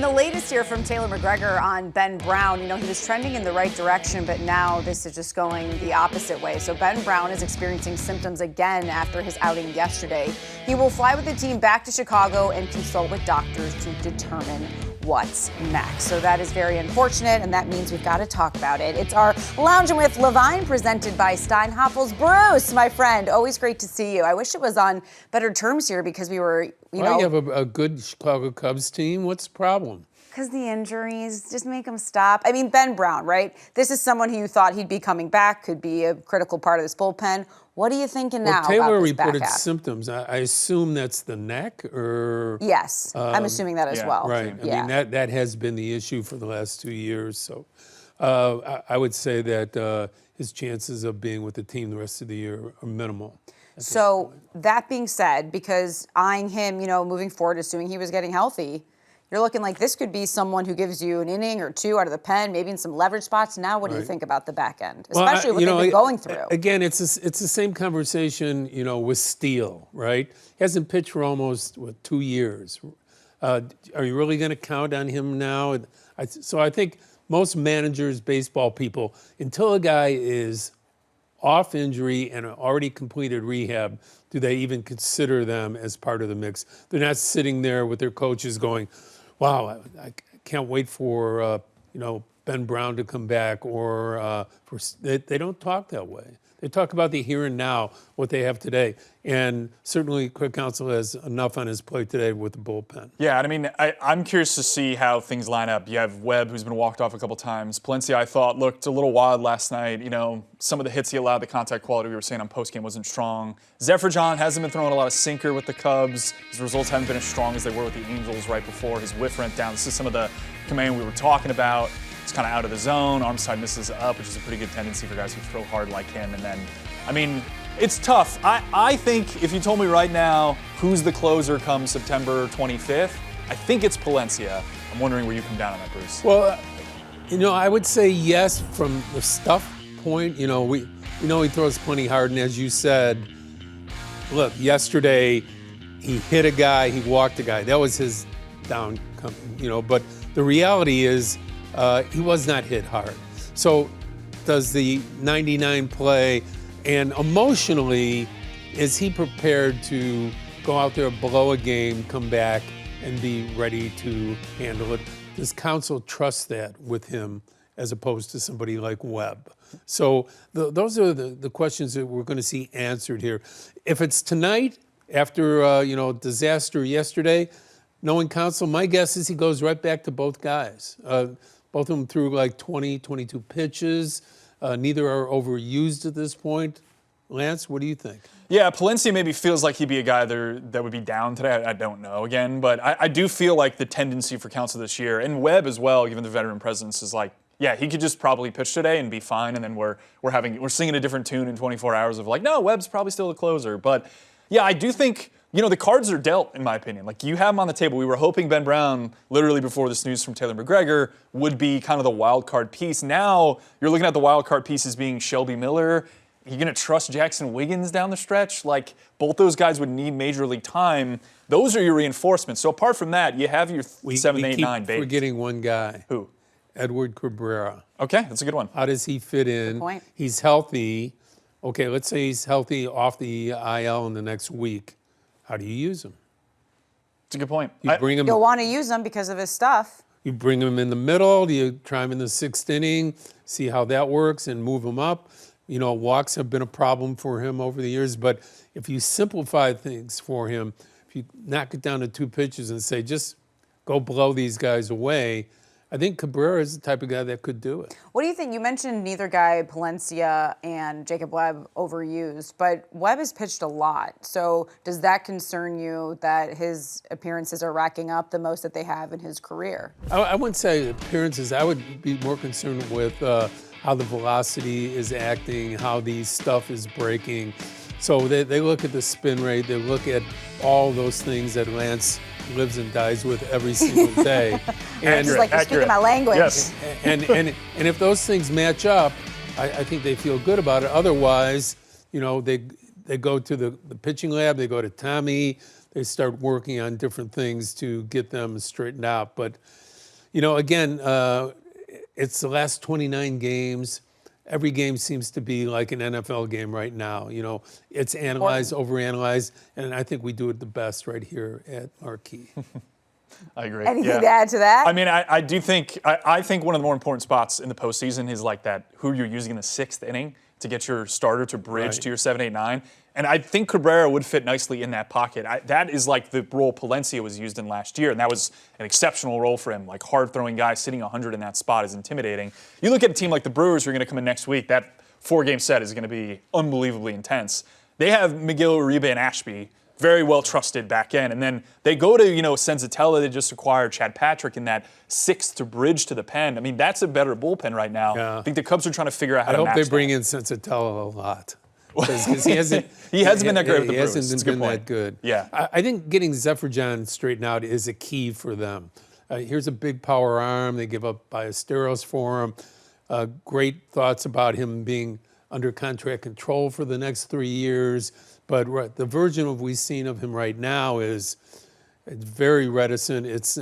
The latest here from Taylor McGregor on Ben Brown. He was trending in the right direction, but now this is just going the opposite way. So Ben Brown is experiencing symptoms again after his outing yesterday. He will fly with the team back to Chicago and consult with doctors to determine what's next. So that is very unfortunate, and that means we've got to talk about it. It's our Loungin with Levine, presented by Steinhafels. Bruce, my friend, always great to see you. I wish it was on better terms here because we were, you have a good Chicago Cubs team. What's the problem? Because the injuries, just make them stop. I mean, Ben Brown, right? This is someone who you thought he'd be coming back, could be a critical part of this bullpen. What are you thinking now Taylor about this reported back half? symptoms. I assume that's the neck, or yes, I'm assuming that as well. Right. I mean, that has been the issue for the last 2 years. So I would say that his chances of being with the team the rest of the year are minimal. So that being said, because eyeing him, moving forward, assuming he was getting healthy, you're looking like this could be someone who gives you an inning or two out of the pen, maybe in some leverage spots. Now, what do you think about the back end, especially what they've been going through? Again, it's the same conversation, with Steele, right? He hasn't pitched for almost 2 years. Are you really going to count on him now? So I think most managers, baseball people, until a guy is off injury and already completed rehab, do they even consider them as part of the mix? They're not sitting there with their coaches going, wow, I can't wait for Ben Brown to come back, or they don't talk that way. They talk about the here and now, what they have today. And certainly Craig Counsell has enough on his plate today with the bullpen. Yeah, and I mean, I'm curious to see how things line up. You have Webb, who's been walked off a couple times. Palencia, I thought, looked a little wild last night. Some of the hits he allowed, the contact quality we were saying on postgame wasn't strong. Zephyr hasn't been throwing a lot of sinker with the Cubs. His results haven't been as strong as they were with the Angels right before. His whiff went down. This is some of the command we were talking about. It's kind of out of the zone. Arm side misses up, which is a pretty good tendency for guys who throw hard like him. And then, I mean, it's tough. I think if you told me right now who's the closer come September 25th, I think it's Palencia. I'm wondering where you come down on that, Bruce. Well, I would say yes from the stuff point. We he throws plenty hard, and as you said, look, yesterday he hit a guy, he walked a guy. That was his down, but the reality is he was not hit hard. So does the 99 play, and emotionally, is he prepared to go out there, blow a game, come back, and be ready to handle it? Does Counsell trust that with him as opposed to somebody like Webb? So those are the questions that we're going to see answered here. If it's tonight, after disaster yesterday, knowing Counsell, my guess is he goes right back to both guys. Both of them threw like 20, 22 pitches. Neither are overused at this point. Lance, what do you think? Yeah, Palencia maybe feels like he'd be a guy that would be down today. I don't know again, but I do feel like the tendency for Counsell this year, and Webb as well, given the veteran presence, is like, yeah, he could just probably pitch today and be fine, and then we're singing a different tune in 24 hours of like, no, Webb's probably still the closer. But yeah, I do think, the cards are dealt, in my opinion. Like, you have them on the table. We were hoping Ben Brown, literally before this news from Taylor McGregor, would be kind of the wild card piece. Now you're looking at the wild card pieces being Shelby Miller. You're going to trust Jackson Wiggins down the stretch? Like, both those guys would need major league time. Those are your reinforcements. So apart from that, you have your 7, 8, 9 babies. We're forgetting one guy. Who? Edward Cabrera. Okay, that's a good one. How does he fit in? Good point. He's healthy. Okay, let's say he's healthy off the IL in the next week. How do you use him? That's a good point. You'll want to use him because of his stuff. You bring him in the middle. Do you try him in the 6th inning, see how that works, and move him up? Walks have been a problem for him over the years, but if you simplify things for him, if you knock it down to 2 pitches and say, just go blow these guys away, I think Cabrera is the type of guy that could do it. What do you think? You mentioned neither guy, Palencia and Jacob Webb, overused, but Webb has pitched a lot. So does that concern you that his appearances are racking up the most that they have in his career? I wouldn't say appearances. I would be more concerned with how the velocity is acting, how the stuff is breaking. So they look at the spin rate, they look at all those things that Lance lives and dies with every single day. And it's like you're speaking my language. Yes. And if those things match up, I think they feel good about it. Otherwise, they go to the pitching lab, they go to Tommy, they start working on different things to get them straightened out. But Again, it's the last 29 games. Every game seems to be like an NFL game right now. It's analyzed, overanalyzed, and I think we do it the best right here at Marquee. I agree. Anything to add to that? I mean, I do think I think one of the more important spots in the postseason is like that who you're using in the 6th inning to get your starter to bridge to your 7, 8, 9. And I think Cabrera would fit nicely in that pocket. That is like the role Palencia was used in last year, and that was an exceptional role for him. Like hard-throwing guy sitting 100 in that spot is intimidating. You look at a team like the Brewers who are going to come in next week, that 4-game set is going to be unbelievably intense. They have Miguel Uribe and Ashby, very well trusted back end. And then they go to, Senzatella, they just acquired Chad Patrick in that 6th to bridge to the pen. I mean, that's a better bullpen right now. Yeah. I think the Cubs are trying to figure out how to match I hope they bring that. in Senzatella a lot. Because he hasn't been that great with the Brewers. Brewers. He hasn't been that good. Yeah. I think getting Zephyr straightened out is a key for them. Here's a big power arm. They give up Ballesteros for him. Great thoughts about him being under contract control for the next 3 years. But the version of we've seen of him right now is very reticent. It's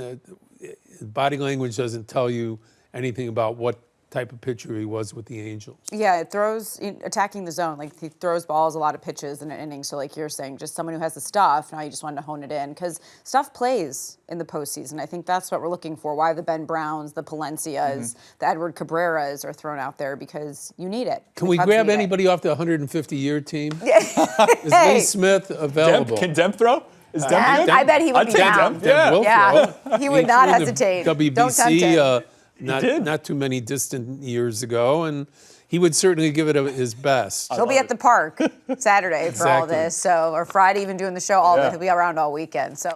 body language doesn't tell you anything about what type of pitcher he was with the Angels. Yeah, it throws, attacking the zone. Like, he throws balls a lot of pitches in an inning. So, like you're saying, just someone who has the stuff. Now you just wanted to hone it in. Because stuff plays in the postseason. I think that's what we're looking for. Why the Ben Browns, the Palencias, the Edward Cabreras are thrown out there, because you need it. Can we grab anybody off the 150-year team? Is Lee Smith available? Can Demp throw? Is Demp good? I bet he would be down. Demp will throw. He would not hesitate. WBC, Don't tempt him. Not too many distant years ago, and he would certainly give it his best. He'll be at the park Saturday for all Exactly. this, or Friday, even doing the show all day. He'll be around all weekend. So.